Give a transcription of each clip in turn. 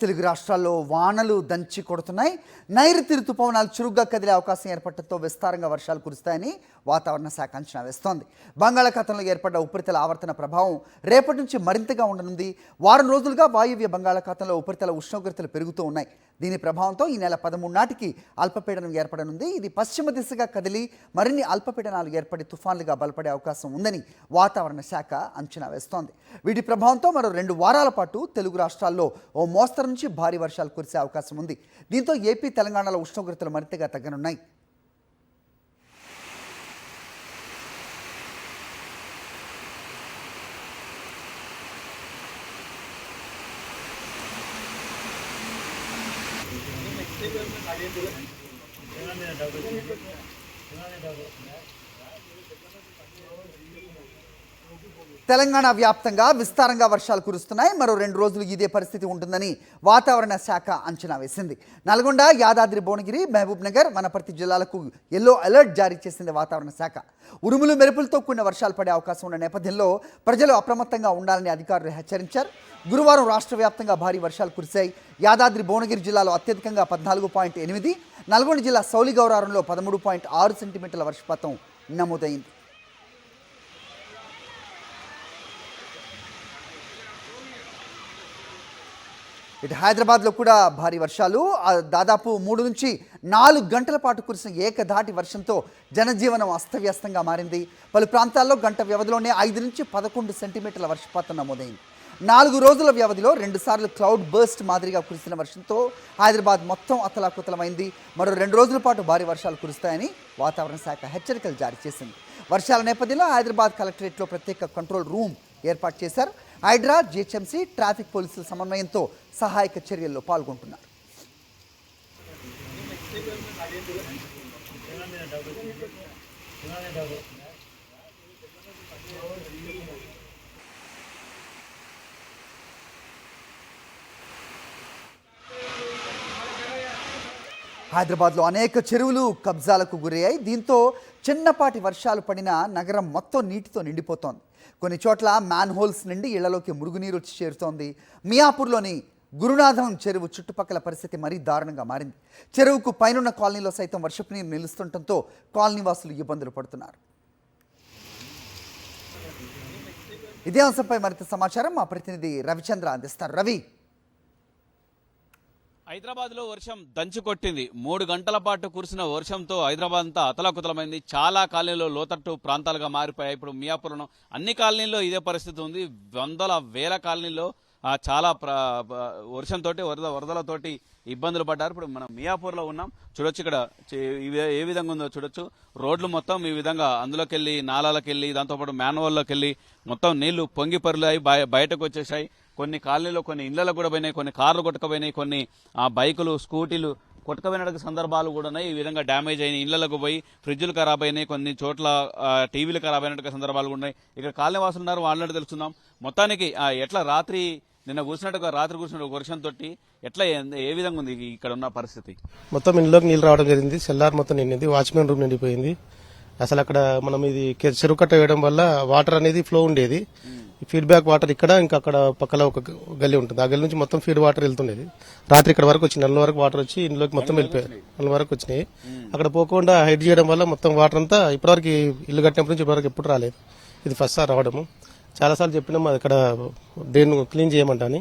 తెలుగు రాష్ట్రాల్లో వానలు దంచి కొడుతున్నాయి. నైరుతి రుతుపవనాలు చురుగ్గా కదిలే అవకాశం ఏర్పడటంతో విస్తారంగా వర్షాలు కురుస్తాయని వాతావరణ శాఖ అంచనా వేస్తోంది. బంగాళాఖాతంలో ఏర్పడ్డ ఉపరితల ఆవర్తన ప్రభావం రేపటి నుంచి మరింతగా ఉండనుంది. వారం రోజులుగా వాయువ్య బంగాళాఖాతంలో ఉపరితల ఉష్ణోగ్రతలు పెరుగుతూ ఉన్నాయి. దీని ప్రభావంతో ఈ నెల 13 నాటికి అల్పపీడనం ఏర్పడనుంది. ఇది పశ్చిమ దిశగా కదిలి మరిన్ని అల్పపీడనాలు ఏర్పడి తుఫాన్లుగా బలపడే అవకాశం ఉందని వాతావరణ శాఖ అంచనా వేస్తోంది. వీటి ప్రభావంతో మరో 2 వారాల పాటు తెలుగు రాష్ట్రాల్లో ఓ మోస్తరు నుంచి భారీ వర్షాలు కురిసే అవకాశం ఉంది. దీంతో ఏపీ, తెలంగాణలో ఉష్ణోగ్రతలు మరింతగా తగ్గనున్నాయి. తెలంగాణ వ్యాప్తంగా విస్తారంగా వర్షాలు కురుస్తున్నాయి. మరో 2 రోజులు ఇదే పరిస్థితి ఉంటుందని వాతావరణ శాఖ అంచనా వేసింది. నల్గొండ, యాదాద్రి, భువనగిరి, మహబూబ్ నగర్, వనపర్తి జిల్లాలకు ఎల్లో అలర్ట్ జారీ చేసింది వాతావరణ శాఖ. ఉరుములు మెరుపులతో కూడిన వర్షాలు పడే అవకాశం ఉన్న నేపథ్యంలో ప్రజలు అప్రమత్తంగా ఉండాలని అధికారులు హెచ్చరించారు. గురువారం రాష్ట్ర వ్యాప్తంగా భారీ వర్షాలు కురిశాయి. యాదాద్రి, భువనగిరి జిల్లాలో అత్యధికంగా 14.8, నల్గొండ జిల్లా సౌలిగౌరారంలో 13.6 సెంటీమీటర్ల వర్షపాతం నమోదైంది. ఇటు హైదరాబాద్లో కూడా భారీ వర్షాలు దాదాపు 3 నుంచి 4 గంటల పాటు కురిసిన ఏకధాటి వర్షంతో జనజీవనం అస్తవ్యస్తంగా మారింది. పలు ప్రాంతాల్లో గంట వ్యవధిలోనే 5 నుంచి 11 సెంటీమీటర్ల వర్షపాతం నమోదైంది. 4 రోజుల వ్యవధిలో 2 సార్లు క్లౌడ్ బర్స్ట్ మాదిరిగా కురిసిన వర్షంతో హైదరాబాద్ మొత్తం అతలాకుతలమైంది. మరో 2 రోజుల పాటు భారీ వర్షాలు కురుస్తాయని వాతావరణ శాఖ హెచ్చరికలు జారీ చేసింది. వర్షాల నేపథ్యంలో హైదరాబాద్ కలెక్టరేట్లో ప్రత్యేక కంట్రోల్ రూమ్ ఏర్పాటు చేశారు. హైడ్రా, జిహెచ్ఎంసీ, ట్రాఫిక్ పోలీసుల సమన్వయంతో సహాయక చర్యల్లో పాల్గొంటున్నారు. హైదరాబాద్లో అనేక చెరువులు కబ్జాలకు గురయ్యాయి. దీంతో చిన్నపాటి వర్షాలు పడినా నగరం మొత్తం నీటితో నిండిపోతోంది. కొన్ని చోట్ల మ్యాన్ హోల్స్ నుండి ఇళ్లలోకి మురుగునీరు వచ్చి చేరుతోంది. మియాపూర్లోని గురునాథం చెరువు చుట్టుపక్కల పరిస్థితి మరీ దారుణంగా మారింది. చెరువుకు పైనున్న కాలనీలో సైతం వర్షపు నీరు నిలుస్తుండటంతో కాలనీ వాసులు ఇబ్బందులు పడుతున్నారు. ఇదే అంశంపై మరింత సమాచారం మా ప్రతినిధి రవిచంద్ర అందిస్తారు. రవి, హైదరాబాద్లో వర్షం దంచుకొట్టింది. 3 గంటల పాటు కురిసిన వర్షంతో హైదరాబాద్ అంతా అతలాకుతలమైంది. చాలా కాలనీలో లోతట్టు ప్రాంతాలుగా మారిపోయాయి. ఇప్పుడు మియాపూర్లో అన్ని కాలనీల్లో ఇదే పరిస్థితి ఉంది. వందల వేల కాలనీల్లో చాలా వర్షంతో వరదలతోటి ఇబ్బందులు పడ్డారు. ఇప్పుడు మనం మియాపూర్లో ఉన్నాం. చూడొచ్చు ఇక్కడ ఏ విధంగా ఉందో చూడొచ్చు. రోడ్లు మొత్తం ఈ విధంగా అందులోకి వెళ్ళి, నాలాలకు వెళ్ళి, దాంతోపాటు మ్యాన్హోల్లోకి వెళ్ళి మొత్తం నీళ్లు పొంగి పరులాయి బయటకు వచ్చేసాయి. కొన్ని కాలనీలో కొన్ని ఇళ్లకు కూడా పోయినాయి, కొన్ని కార్లు కొట్టుకుపోయినాయి, కొన్ని బైకులు, స్కూటీలు కొట్టుకుపోయిన సందర్భాలు కూడా ఉన్నాయి. ఈ విధంగా డ్యామేజ్ అయినాయి. ఇళ్లకు పోయి ఫ్రిడ్జ్లు ఖరాబ్ అయినాయి, కొన్ని చోట్ల టీవీలు ఖరాబ్ అయినట్టు సందర్భాలు కూడా ఉన్నాయి. ఇక్కడ కాలనీ వాసులు ఉన్నారు, వాళ్ళని తెలుసుకుందాం. మొత్తానికి ఎట్లా నిన్న కూర్చున్నట్టుగా రాత్రి కూర్చున్న వర్షంతో ఎట్లా ఏ విధంగా ఉంది ఇక్కడ ఉన్న పరిస్థితి? మొత్తం ఇంట్లోకి నీళ్ళు రావడం జరిగింది. సెల్లార్ మొత్తం నిండింది, వాచ్మెన్ రూమ్ నిండిపోయింది. అసలు అక్కడ మనం ఇది చెరువు కట్ట వేయడం వల్ల వాటర్ అనేది ఫ్లో ఉండేది. ఫీడ్బ్యాక్ వాటర్ ఇక్కడ, ఇంకా అక్కడ పక్కన ఒక గల్లీ ఉంటుంది, ఆ గల్లీ నుంచి మొత్తం ఫీడ్ వాటర్ వెళ్తుండేది. రాత్రి ఇక్కడ వరకు వచ్చి నల్ల వరకు వాటర్ వచ్చి ఇంట్లోకి మొత్తం వెళ్ళిపోయాయి. నల్ల వరకు వచ్చినాయి. అక్కడ పోకుండా హైడ్ చేయడం వల్ల మొత్తం వాటర్ అంతా ఇప్పటివరకు ఇల్లు కట్టినప్పటి నుంచి ఇప్పటివరకు ఎప్పుడు రాలేదు. ఇది ఫస్ట్ సార్ రావడము. చాలాసార్లు చెప్పినాం అక్కడ డ్రైన్ క్లీన్ చేయమంటాని,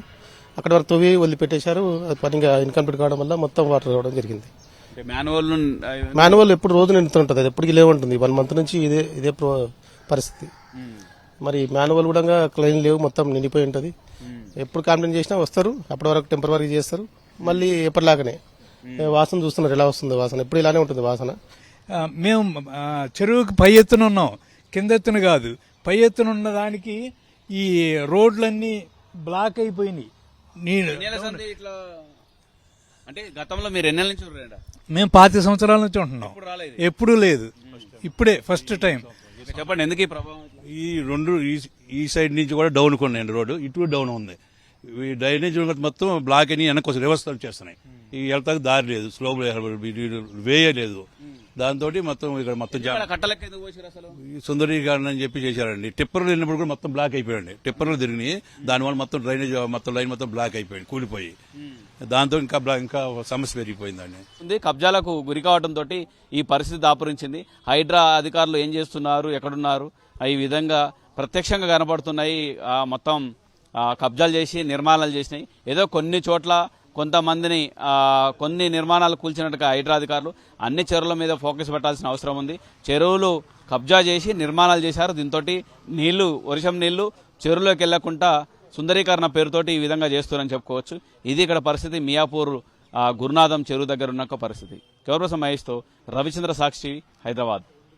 అక్కడ వరకు తవ్వి వదిలిపెట్టేశారు. అది పనిగా ఇన్కంప్లీట్ కావడం వల్ల మొత్తం వాటర్ రావడం జరిగింది. మాన్యువల్ ఎప్పుడు రోజు నిండుతుంటుంది, అది ఎప్పటికీ లేవుంటుంది. 1 మంత్ నుంచి ఇదే పరిస్థితి. మరి మాన్యువల్ కూడా క్లీన్ లేవు, మొత్తం నిండిపోయి ఉంటుంది. ఎప్పుడు కంప్లైంట్ చేసినా వస్తారు, అప్పటి వరకు టెంపరీ చేస్తారు, మళ్ళీ ఎప్పటిలాగానే. వాసన చూస్తున్నారు ఎలా వస్తుందో వాసన, ఎప్పుడు ఇలానే ఉంటుంది వాసన. మేము చెరువుకి పై ఎత్తున ఉన్నాం, కింద ఎత్తున కాదు. పై ఎత్తున ఉన్న దానికి ఈ రోడ్లన్నీ బ్లాక్ అయిపోయినాయి. అంటే గతంలో మీరు ఎన్ని నుంచి? మేము 25 సంవత్సరాల నుంచి ఉంటున్నాం, ఎప్పుడూ లేదు, ఇప్పుడే ఫస్ట్ టైం. చెప్పండి, ఎందుకు ఈ ప్రభావం? ఈ సైడ్ నుంచి కూడా డౌన్ కొన్నాయండి, రోడ్డు ఇటు డౌన్ ఉంది. ఈ డ్రైనేజ్ మొత్తం బ్లాక్ అని వెనక్కి రివర్స్ చేస్తున్నాయి. ఈ వెళ్తాకు దారి లేదు, స్లో వేయ లేదు. దాంతో మొత్తం ఇక్కడ మొత్తం సుందరీకరణ అని చెప్పి చేశారండి. టిప్పర్లు వెళ్ళినప్పుడు కూడా మొత్తం బ్లాక్ అయిపోయాయండి. టిప్పర్లు తిరిగి దానివల్ల మొత్తం డ్రైనేజ్ మొత్తం లైన్ మొత్తం బ్లాక్ అయిపోయింది, కూలిపోయి. దాంతో ఇంకా సమస్య పెరిగిపోయిందండి. ఉంది. కబ్జాలకు గురి కావడంతో ఈ పరిస్థితి దాపురించింది. హైడ్రా అధికారులు ఏం చేస్తున్నారు, ఎక్కడున్నారు, ఈ విధంగా ప్రత్యక్షంగా కనబడుతున్నాయి. మొత్తం కబ్జాలు చేసి నిర్మాణాలు చేసినాయి. ఏదో కొన్ని చోట్ల కొంతమందిని కొన్ని నిర్మాణాలు కూల్చినట్టుగా హైడ్రా అధికారులు అన్ని చెరువుల మీద ఫోకస్ పెట్టాల్సిన అవసరం ఉంది. చెరువులు కబ్జా చేసి నిర్మాణాలు చేశారు. దీంతో నీళ్లు, వర్షం నీళ్లు చెరువులోకి వెళ్లకుండా సుందరీకరణ పేరుతోటి ఈ విధంగా చేస్తున్నారని చెప్పుకోవచ్చు. ఇది ఇక్కడ పరిస్థితి. మియాపూర్ గురునాథం చెరువు దగ్గర ఉన్న పరిస్థితి. కెమెరా పర్సన్ మహేష్తో రవిచంద్ర, సాక్షి, హైదరాబాద్.